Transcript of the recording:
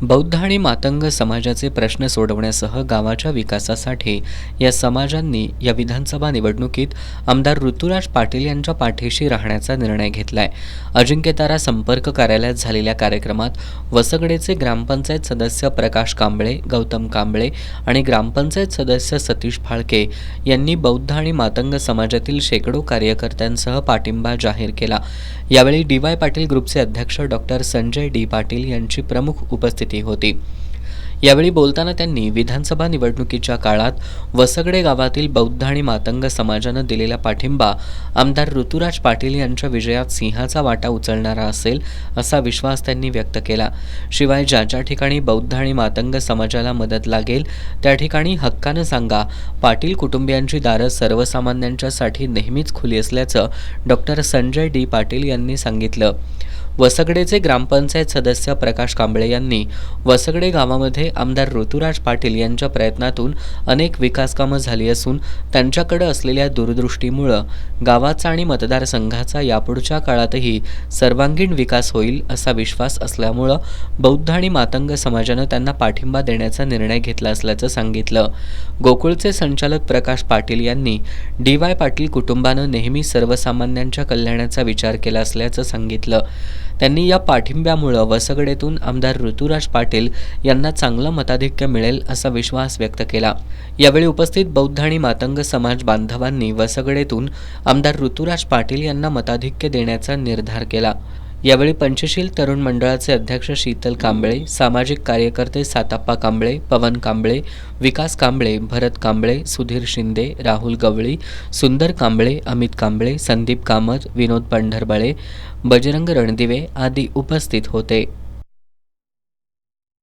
बौद्ध आणि मातंग समाजाचे प्रश्न सोडवण्यासह गावाच्या विकासासाठी या समाजांनी या विधानसभा निवडणुकीत आमदार ऋतुराज पाटील यांच्या पाठीशी राहण्याचा निर्णय घेतलाय. अजिंक्यतारा संपर्क कार्यालयात झालेल्या कार्यक्रमात वसगडेचे ग्रामपंचायत सदस्य प्रकाश कांबळे, गौतम कांबळे आणि ग्रामपंचायत सदस्य सतीश फाळके यांनी बौद्ध आणि मातंग समाजातील शेकडो कार्यकर्त्यांसह पाठिंबा जाहीर केला. यावेळी डी.वाय. पाटील ग्रुपचे अध्यक्ष डॉक्टर संजय डी. पाटील यांची प्रमुख उपस्थिती होती. यावेळी बोलताना त्यांनी विधानसभा निवडणुकीच्या काळात वसगडे गावातील बौद्ध आणि मातंग समाजानं दिलेला पाठिंबा आमदार ऋतुराज पाटील यांच्या विजयात सिंहाचा वाटा उचलणारा असेल असा विश्वास त्यांनी व्यक्त केला. शिवाय ज्या ज्या ठिकाणी बौद्ध आणि मातंग समाजाला मदत लागेल त्या ठिकाणी हक्कानं सांगा, पाटील कुटुंबियांची दारं सर्वसामान्यांच्यासाठी नेहमीच खुली असल्याचं डॉक्टर संजय डी. पाटील यांनी सांगितलं. वसगडेचे ग्रामपंचायत सदस्य प्रकाश कांबळे यांनी वसगडे गावामध्ये आमदार ऋतुराज पाटील यांच्या प्रयत्नातून अनेक विकासकामं झाली असून त्यांच्याकडे असलेल्या दूरदृष्टीमुळं गावाचा आणि मतदारसंघाचा यापुढच्या काळातही सर्वांगीण विकास होईल असा विश्वास असल्यामुळं बौद्ध आणि मातंग समाजानं त्यांना पाठिंबा देण्याचा निर्णय घेतला असल्याचं सांगितलं. गोकुळचे संचालक प्रकाश पाटील यांनी डी.वाय. पाटील कुटुंबानं नेहमी सर्वसामान्यांच्या कल्याणाचा विचार केला असल्याचं सांगितलं. त्यांनी या पाठिंब्यामुळे वसगडेतून आमदार ऋतुराज पाटील यांना चांगलं मताधिक्य मिळेल असा विश्वास व्यक्त केला. यावेळी उपस्थित बौद्ध आणि मातंग समाज बांधवांनी वसगडेतून आमदार ऋतुराज पाटील यांना मताधिक्य देण्याचा निर्धार केला. यावेळी पंचशील तरुण मंडळाचे अध्यक्ष शीतल कांबळे, सामाजिक कार्यकर्ते साताप्पा कांबळे, पवन कांबळे, विकास कांबळे, भरत कांबळे, सुधीर शिंदे, राहुल गवळी, सुंदर कांबळे, अमित कांबळे, संदीप कामत, विनोद पंढरबळे, बजरंग रणदिवे आदी उपस्थित होते.